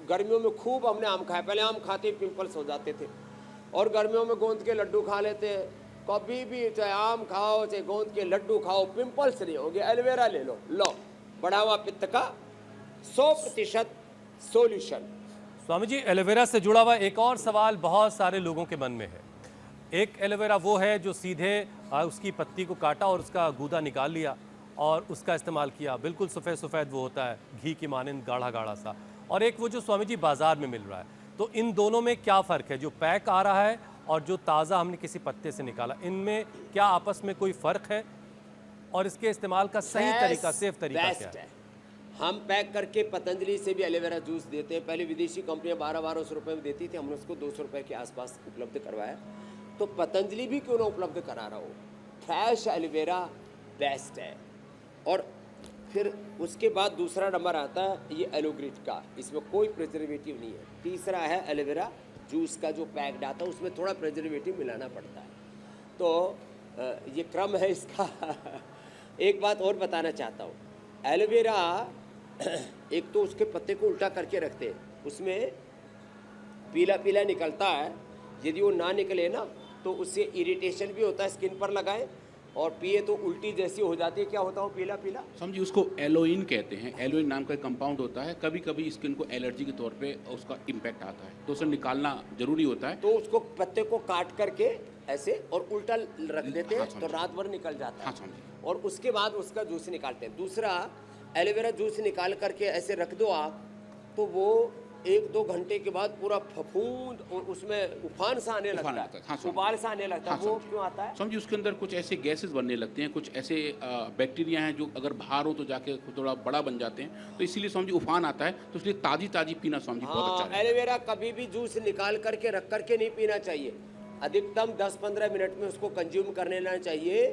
गर्मियों में खूब हमने आम खाया, पहले आम खाते ही पिंपल्स हो जाते थे, और गर्मियों में गोंद के लड्डू खा लेते हैं। कभी भी चाहे आम खाओ चाहे गोंद के लड्डू खाओ, पिंपल्स नहीं होंगे। एलोवेरा ले लो, बढ़ा हुआ पित्त का 100% सॉल्यूशन। स्वामी जी, एलोवेरा से जुड़ा हुआ एक और सवाल बहुत सारे लोगों के मन में है। एक एलोवेरा वो है जो सीधे उसकी पत्ती को काटा और उसका गूदा निकाल लिया और उसका इस्तेमाल किया, बिल्कुल सफ़ेद सफ़ेद वो होता है, घी की मानंद गाढ़ा गाढ़ा सा। और एक वो जो स्वामी जी बाजार में मिल रहा है, तो इन दोनों में क्या फ़र्क है? जो पैक आ रहा है और जो ताज़ा हमने किसी पत्ते से निकाला, इनमें क्या आपस में कोई फ़र्क है? और इसके इस्तेमाल का सही तरीका, सेफ तरीका क्या है? हम पैक करके पतंजलि से भी एलोवेरा जूस देते हैं। पहले विदेशी कंपनियां 1200 रुपये में देती थी, हमने उसको 200 रुपये के आसपास उपलब्ध करवाया। तो पतंजलि भी क्यों ना उपलब्ध करा रहा हो, फ्रेश एलोवेरा बेस्ट है। और फिर उसके बाद दूसरा नंबर आता है ये एलोग्रिट का, इसमें कोई प्रिजर्वेटिव नहीं है। तीसरा है एलोवेरा जूस का जो पैक्ड आता है, उसमें थोड़ा प्रिजर्वेटिव मिलाना पड़ता है। तो ये क्रम है इसका। एक बात और बताना चाहता हूँ, एलोवेरा एक तो उसके पत्ते को उल्टा करके रखते हैं, उसमें पीला पीला निकलता है। यदि वो ना निकले ना तो उससे इरिटेशन भी होता है, स्किन पर लगाएं और पिए तो उल्टी जैसी हो जाती है। क्या होता है वो पीला पीला? समझिए उसको एलोइन कहते हैं। एलोइन नाम का एक कंपाउंड होता है। कभी कभी स्किन को एलर्जी के तौर पे उसका इम्पैक्ट आता है, तो उसे निकालना जरूरी होता है। तो उसको पत्ते को काट करके ऐसे और उल्टा रख देते हैं, हाँ, तो रात भर निकल जाता है। हाँ, समझिए। और उसके बाद उसका जूस निकालते हैं। दूसरा, एलोवेरा जूस निकाल करके ऐसे रख दो आप, तो वो 1-2 घंटे के बाद पूरा फफूंद और उसमें उफान सा आने लगता है, हाँ, उबाल सा आने लगता है। वो क्यों आता है? समझिए उसके अंदर कुछ ऐसे गैसेस बनने लगते हैं, कुछ ऐसे बैक्टीरिया हैं जो अगर बाहर हो तो जाके थोड़ा बड़ा बन जाते हैं, तो इसीलिए समझिए उफान आता है। तो इसलिए ताजी ताजी पीना समझिए बहुत अच्छा हाँ, है। एलोवेरा कभी भी जूस निकाल करके रख करके नहीं पीना चाहिए। अधिकतम 10-15 मिनट में उसको कंज्यूम कर लेना चाहिए।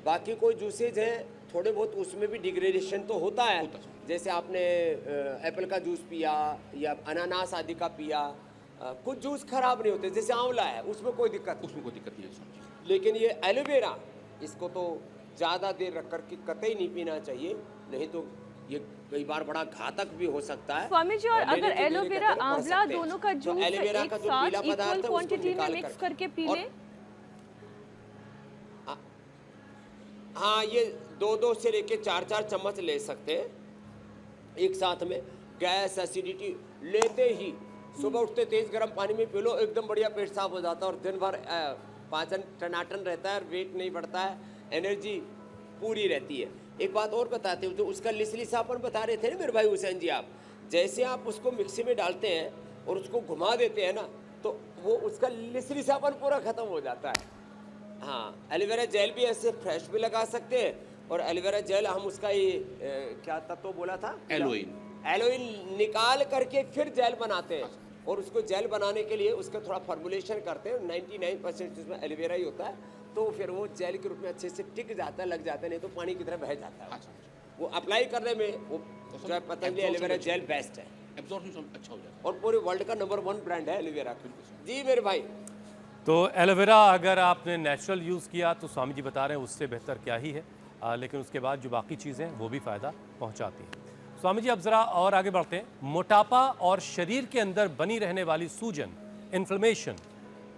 बाकी कोई जूसेज हैं थोड़े बहुत, उसमें भी डिग्रेडेशन तो होता है। जैसे आपने एप्पल का जूस पिया या अनानास आदि का पिया, कुछ जूस खराब नहीं होते। जैसे आंवला है, उसमें कोई दिक्कत उसमें कोई दिक्कत नहीं है समझिए। लेकिन ये एलोवेरा, इसको तो ज़्यादा देर रख करके कतई नहीं पीना चाहिए, नहीं तो ये कई बार बड़ा घातक भी हो सकता है। स्वामी जी, और लेने अगर के देने के एलोवेरा अंदर पड़ आंवला सकते हैं। दोनों का तो जूस एलोवेरा एक का जो साथ पीला पदार्थ इक्वल है, उसको क्वांटिटी में निकाल मिक्स कर- करके पी और- लें? हाँ, ये 2-2 से लेके 4-4 चम्मच ले सकते हैं एक साथ में। गैस एसिडिटी लेते ही सुबह उठते तेज गर्म पानी में पी लो, एकदम बढ़िया पेट साफ हो जाता है और दिन भर पाचन टनाटन रहता है, वेट नहीं बढ़ता है, एनर्जी पूरी रहती है। एक बात और बताते हो, जो उसका लिसलिसापन बता रहे थे ना मेरे भाई हुसैन जी, आप जैसे आप उसको मिक्सी में डालते हैं और उसको घुमा देते हैं ना, तो वो उसका लिसलिसापन पूरा खत्म हो जाता है। हाँ, एलोवेरा जेल भी ऐसे फ्रेश भी लगा सकते हैं, और एलोवेरा जेल हम उसका ये क्या तत्व बोला था, एलोइन निकाल करके फिर जेल बनाते हैं। और उसको जेल बनाने के लिए उसका थोड़ा फॉर्मुलेशन करते हैं, 99% उसमें एलोवेरा ही होता है, तो फिर वो जेल के रूप में अच्छे से टिक जाता है, लग जाता है, नहीं तो पानी की तरह बह जाता है। वो अप्लाई करने में वो जो है पतंजलि एलोवेरा जेल बेस्ट है, एब्जॉर्प्शन अच्छा हो जाता है और पूरे वर्ल्ड का नंबर 1 ब्रांड है एलोवेरा। जी मेरे भाई, तो एलोवेरा अगर आपने नेचुरल यूज़ किया तो स्वामी जी बता रहे हैं उससे बेहतर क्या ही है, लेकिन उसके बाद जो बाकी चीज़ें वो भी फ़ायदा पहुंचाती हैं। स्वामी जी अब ज़रा और आगे बढ़ते हैं। मोटापा और शरीर के अंदर बनी रहने वाली सूजन, इन्फ्लेमेशन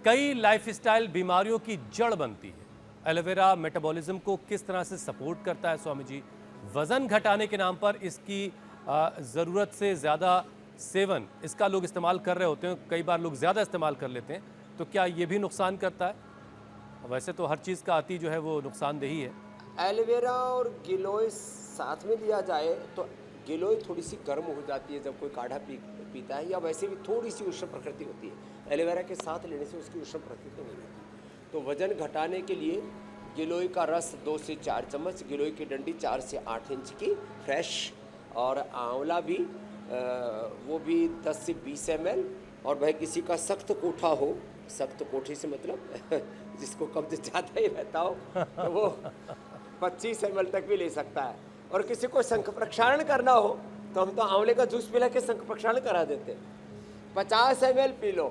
कई लाइफस्टाइल बीमारियों की जड़ बनती है। एलोवेरा मेटाबॉलिज्म को किस तरह से सपोर्ट करता है स्वामी जी? वज़न घटाने के नाम पर इसकी ज़रूरत से ज़्यादा सेवन इसका लोग इस्तेमाल कर रहे होते हैं, कई बार लोग ज़्यादा इस्तेमाल कर लेते हैं, तो क्या ये भी नुकसान करता है? वैसे तो हर चीज़ का अति जो है वो नुकसानदेही है। एलोवेरा और गिलोय साथ में लिया जाए तो गिलोय थोड़ी सी गर्म हो जाती है जब कोई काढ़ा पीता है, या वैसे भी थोड़ी सी उष्ण प्रकृति होती है। एलोवेरा के साथ लेने से उसकी उष्ण प्रकृति नहीं होती। तो वजन घटाने के लिए गिलोय का रस 2 से 4 चम्मच, गिलोय की डंडी 4 से 8 इंच की फ्रेश, और आंवला भी वो भी 10 से 20 ml। और भाई किसी का सख्त कोठा हो, सख्त कोठे से मतलब जिसको कब्ज ज़्यादा ही रहता हो, तो वो 25 ml तक भी ले सकता है। और किसी को शंख प्रक्षालन करना हो तो हम तो आंवले का जूस पिला के शंख प्रक्षालन करा देते हैं। 50 ml पी लो,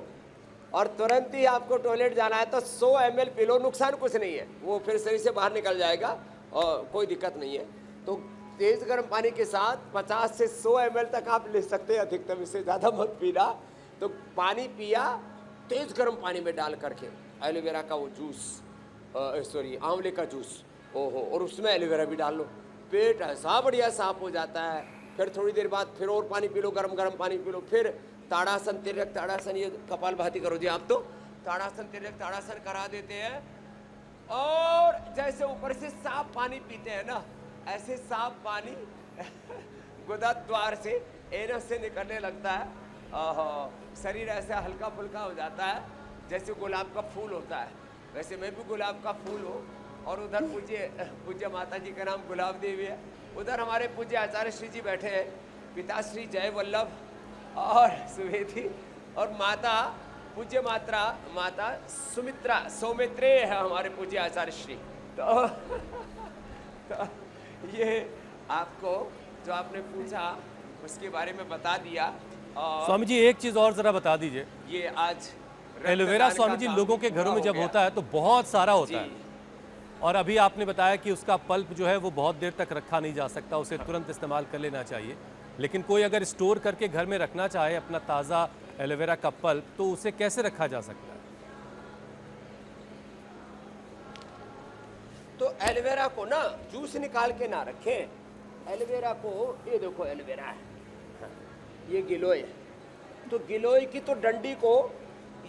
और तुरंत ही आपको टॉयलेट जाना है तो 100 ml पी लो, नुकसान कुछ नहीं है, वो फिर शरीर से बाहर निकल जाएगा और कोई दिक्कत नहीं है। तो तेज़ गर्म पानी के साथ 50 से 100 ml तक आप ले सकते हैं, अधिकतम इससे ज़्यादा मत पीना। तो पानी पिया तेज़ गर्म पानी में डाल करके एलोवेरा का वो जूस, सॉरी आंवले का जूस, ओहो, और उसमें एलोवेरा भी डाल लो, पेट ऐसा बढ़िया साफ हो जाता है। फिर थोड़ी देर बाद फिर और पानी पी लो, गर्म गर्म पानी पी लो। फिर ताड़ासन, तिर्यक ताड़ासन, ये कपालभाति करो जी आप, तो ताड़ासन तिर्यक ताड़ासन करा देते हैं। और जैसे ऊपर से साफ पानी पीते हैं ना, ऐसे साफ पानी गुदा द्वार से, एनस से निकलने लगता है। शरीर ऐसा हल्का फुल्का हो जाता है जैसे गुलाब का फूल होता है। वैसे मैं भी गुलाब का फूल हूँ। और उधर पूज्य माता जी का नाम गुलाब देवी है। उधर हमारे पूज्य आचार्य श्री जी बैठे हैं, पिताश्री जय वल्लभ और सुवेदी, और माता पूज्य माता सुमित्रा, सौमित्रे है हमारे पूज्य आचार्य श्री। तो ये आपको जो आपने पूछा उसके बारे में बता दिया। और स्वामी जी एक चीज और जरा बता दीजिए, ये आज एलोवेरा रक्तदान स्वामी का जी काम लोगों के घरों पूरा में हो जब गया। होता है तो बहुत सारा होता जी। है, और अभी आपने बताया कि उसका पल्प जो है वो बहुत देर तक रखा नहीं जा सकता, उसे तुरंत इस्तेमाल कर लेना चाहिए। लेकिन कोई अगर स्टोर करके घर में रखना चाहे अपना ताज़ा एलोवेरा का पल्प, तो उसे कैसे रखा जा सकता है? तो एलोवेरा को ना जूस निकाल के ना रखें। एलोवेरा को, ये देखो एलोवेरा है, ये गिलोय है। तो गिलोय की तो डंडी को,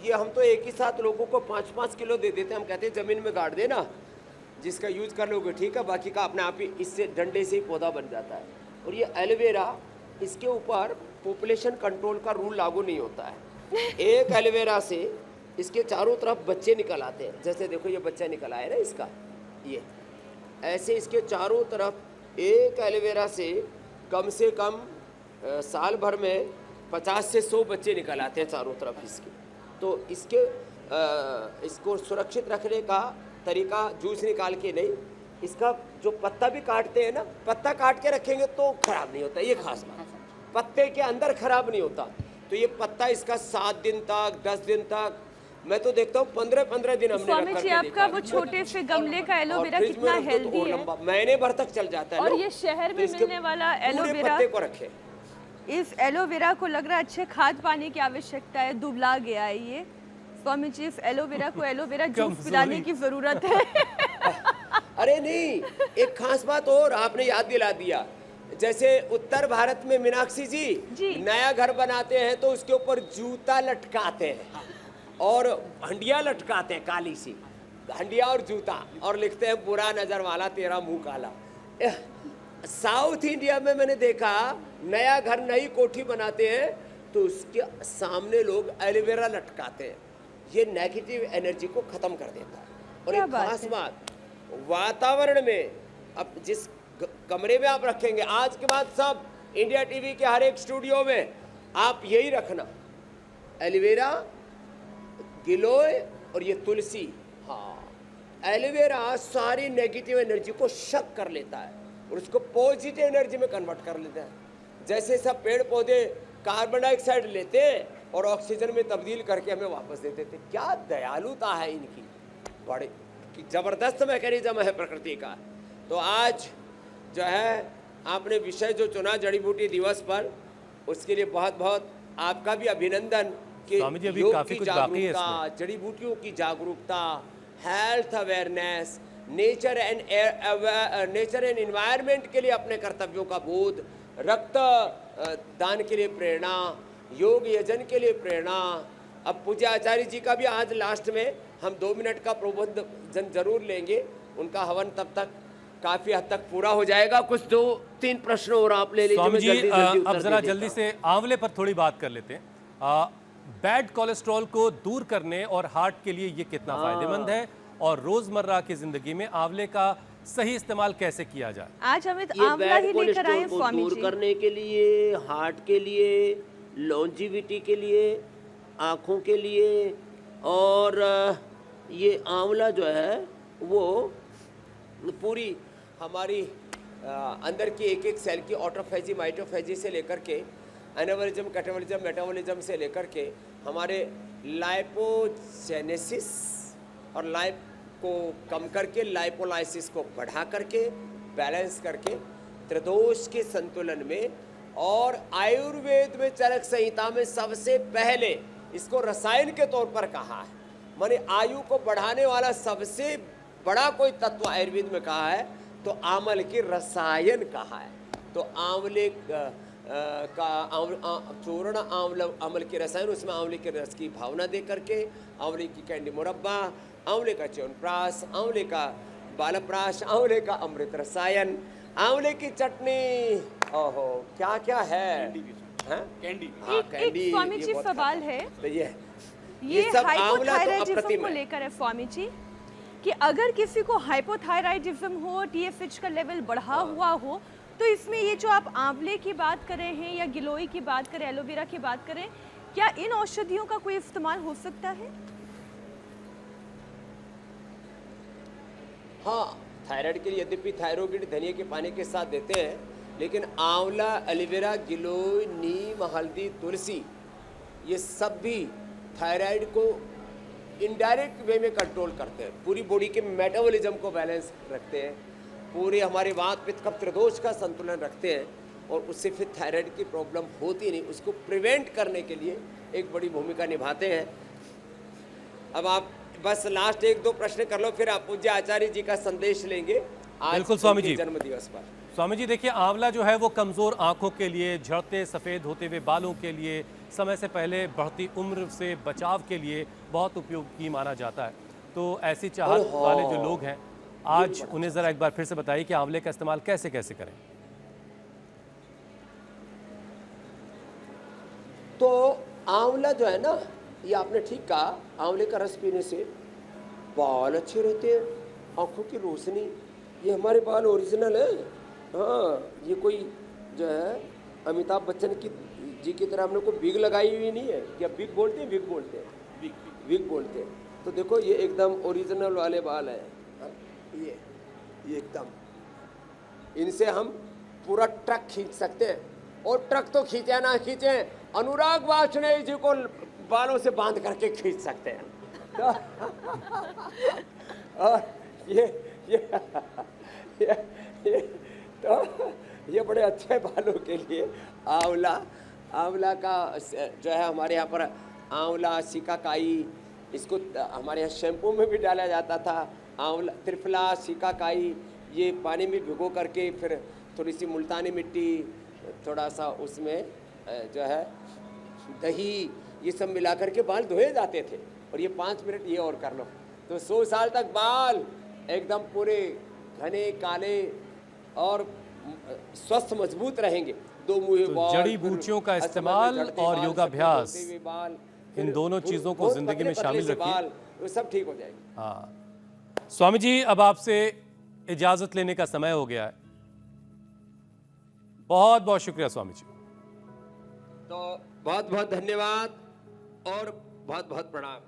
ये हम तो एक ही साथ लोगों को 5-5 किलो दे देते हैं। हम कहते हैं ज़मीन में गाड़ देना, जिसका यूज कर लोगे ठीक है, बाकी का अपने आप ही इससे डंडे से ही पौधा बन जाता है। और ये एलोवेरा, इसके ऊपर पॉपुलेशन कंट्रोल का रूल लागू नहीं होता है। एक एलोवेरा से इसके चारों तरफ बच्चे निकल आते हैं। जैसे देखो ये बच्चा निकल आया ना इसका, ये ऐसे इसके चारों तरफ एक एलोवेरा से कम साल भर में 50 से 100 बच्चे निकल आते हैं चारों तरफ इसके। तो इसको सुरक्षित रखने का तरीका जूस निकाल के नहीं, इसका जो पत्ता भी काटते हैं ना, पत्ता काट के रखेंगे तो खराब नहीं होता। ये खास बात, पत्ते के अंदर खराब नहीं होता। तो ये पत्ता इसका 7 दिन तक, 10 दिन तक, मैं तो देखता हूँ 15-15 दिन हमने स्वामी रख जी करके आपका देखा। वो छोटे से गमले का और एलोवेरा फ्रिज में कितना रख दो तो हेल्दी और है, लंबा, महीने भर तक चल जाता है। और लो, ये शहर तो में इसके मिलने वाला पूरे एलोवेरा, पत्ते को रखे। इस एलोवेरा को लग रहा है अच्छे खाद पानी की आवश्यकता है, दुबला गया है ये। स्वामी जी इस एलोवेरा को एलोवेरा जूस पिलाने की जरूरत है। अरे नहीं, एक खास बात और आपने याद दिला दिया। जैसे उत्तर भारत में मीनाक्षी जी नया घर बनाते हैं तो उसके ऊपर जूता लटकाते हैं और हंडिया लटकाते हैं, काली सी हंडिया और जूता, और लिखते हैं बुरा नजर वाला तेरा मुंह काला। साउथ इंडिया में मैंने देखा नया घर, नई कोठी बनाते हैं तो उसके सामने लोग एलोवेरा लटकाते हैं। ये नेगेटिव एनर्जी को खत्म कर देता है। और एक खास बात, वातावरण में अब जिस कमरे में आप रखेंगे, आज के बाद सब इंडिया टीवी के हर एक स्टूडियो में आप यही रखना, एलोवेरा, गिलोय और ये तुलसी। हाँ, एलोवेरा सारी नेगेटिव एनर्जी को शक कर लेता है और उसको पॉजिटिव एनर्जी में कन्वर्ट कर लेता है। जैसे सब पेड़ पौधे कार्बन डाइऑक्साइड लेते हैं और ऑक्सीजन में तब्दील करके हमें वापस देते थे। क्या दयालुता है इनकी, बड़े कि जबरदस्त मैकेनिज्म है प्रकृति का। तो आज जो है आपने विषय जो चुना जड़ी बूटी दिवस पर, उसके लिए बहुत बहुत आपका भी अभिनंदन कि योग की जागरूकता, जड़ी बूटियों की जागरूकता, health awareness, nature and environment के लिए अपने कर्तव्यों का बोध, रक्त दान के लिए प्रेरणा, योग यजन के लिए प्रेरणा। अब पूज्य आचार्य जी का भी आज लास्ट में हम 2 मिनट का प्रबोधन जरूर लेंगे, उनका हवन तब तक काफी हद तक पूरा हो जाएगा। कुछ 2-3 प्रश्न और आप ले लीजिए। स्वामी जी जल्दी अब जरा जल्दी से आंवले पर थोड़ी बात कर लेते हैं। बैड कोलेस्ट्रॉल को दूर करने और हार्ट के लिए ये कितना फायदेमंद है, और रोजमर्रा की जिंदगी में आंवले का सही इस्तेमाल कैसे किया जाए? आज हमें आंवला ही लेकर आए स्वामी दूर जी। करने के लिए, हार्ट के लिए, लॉन्जिविटी के लिए, आँखों के लिए, और ये आंवला जो है वो पूरी हमारी अंदर की एक सेल की ऑटोफेजी, माइटोफेजी से लेकर के एनाबॉलिज्म, कैटाबॉलिज्म, मेटाबॉलिज्म से लेकर के हमारे लाइपोजेनेसिस और लाइप को कम करके लाइपोलाइसिस को बढ़ा करके बैलेंस करके त्रिदोष के संतुलन में, और आयुर्वेद में चरक संहिता में सबसे पहले इसको रसायन के तौर पर कहा है। माने आयु को बढ़ाने वाला सबसे बड़ा कोई तत्व आयुर्वेद में कहा है तो आंवले के रसायन कहा है। तो आंवले चूर्ण आंवले के रसायन, उसमें आंवले के रस की भावना दे करके, आंवले की कैंडी मुरब्बा, आंवले का च्यवनप्राश, आंवले का बालप्राश, आंवले का अमृत रसायन, आंवले की चटनी, ओहो क्या क्या है, कैंडी। हाँ, एक कैंडी, स्वामी ये जी बहुत सवाल खराब। है, तो ये सब आंवला तो हाइपोथायराइडिज्म अप्रतिम को है। लेकर है स्वामी जी, कि अगर किसी को हाइपोथायराइडिज्म हो, टीएसएच का लेवल बढ़ा हुआ हो, तो इसमें ये जो आप आंवले की बात कर रहे हैं या गिलोय की बात करें, एलोवेरा की बात करें, क्या इन औषधियों का कोई इस्तेमाल हो सकता है? हाँ, थायराइड के लिए यद्यपि थायरोगिड धनिया के पानी के साथ देते हैं, लेकिन आंवला, एलोवेरा, गिलोय, नीम, हल्दी, तुलसी, ये सब भी थायराइड को इनडायरेक्ट वे में कंट्रोल करते हैं, पूरी बॉडी के मेटाबॉलिज्म को बैलेंस रखते हैं, पूरे हमारे वात पित्त कफ त्रिदोष का संतुलन रखते हैं, और उससे फिर थायराइड की प्रॉब्लम होती नहीं, उसको प्रिवेंट करने के लिए एक बड़ी भूमिका निभाते हैं। अब आप बस लास्ट एक दो प्रश्न कर लो, फिर आप पूज्य आचार्य जी का संदेश लेंगे आज बिल्कुल स्वामी उनके जी। जन्म दिवस पर। स्वामी जी देखिए, आंवला जो है वो कमज़ोर आंखों के लिए, झड़ते सफ़ेद होते हुए बालों के लिए, समय से पहले बढ़ती उम्र से बचाव के लिए बहुत उपयोगी माना जाता है। तो ऐसी चाहत ओहो। वाले जो लोग हैं, आज उन्हें ज़रा एक बार फिर से बताइए कि आंवले का इस्तेमाल कैसे कैसे करें। तो आंवला जो है ना, ये आपने ठीक कहा, आंवले का रस पीने से बाल अच्छे रहते हैं, आंखों की रोशनी, ये हमारे बाल ओरिजिनल है। हाँ, ये कोई जो है अमिताभ बच्चन की जी की तरह हमने कोई विग लगाई हुई नहीं है। क्या विग बोलते हैं? विग बोलते हैं, विग बोलते हैं। तो देखो ये एकदम ओरिजिनल वाले बाल हैं। हाँ, ये एकदम, इनसे हम पूरा ट्रक खींच सकते हैं, और ट्रक तो खींचे ना खींचे, अनुराग वाजपेयी जी को बालों से बांध करके खींच सकते हैं। और ये तो ये बड़े अच्छे बालों के लिए आंवला का जो है, हमारे यहाँ पर आंवला, सिकाकाई, इसको हमारे यहाँ शैम्पू में भी डाला जाता था। आंवला, त्रिफला, सिकाकाई, ये पानी में भिगो करके फिर थोड़ी सी मुल्तानी मिट्टी, थोड़ा सा उसमें जो है दही, ये सब मिला करके बाल धोए जाते थे। और ये 5 मिनट ये और कर लो तो 100 साल तक बाल एकदम पूरे घने काले और स्वस्थ मजबूत रहेंगे। दो मुँहे तो बाल, जड़ी बूटियों का फिर इस्तेमाल झड़ते और बाल, योगाभ्यास, सफेद होते हुए बाल, इन फिर दोनों चीज़ों को बहुत जिंदगी में पतले शामिल से रखिए। बाल, वो सब ठीक हो जाएगी। हाँ स्वामी जी, अब आपसे इजाज़त लेने का समय हो गया है। बहुत बहुत शुक्रिया स्वामी जी। तो बहुत बहुत धन्यवाद और बहुत बहुत प्रणाम।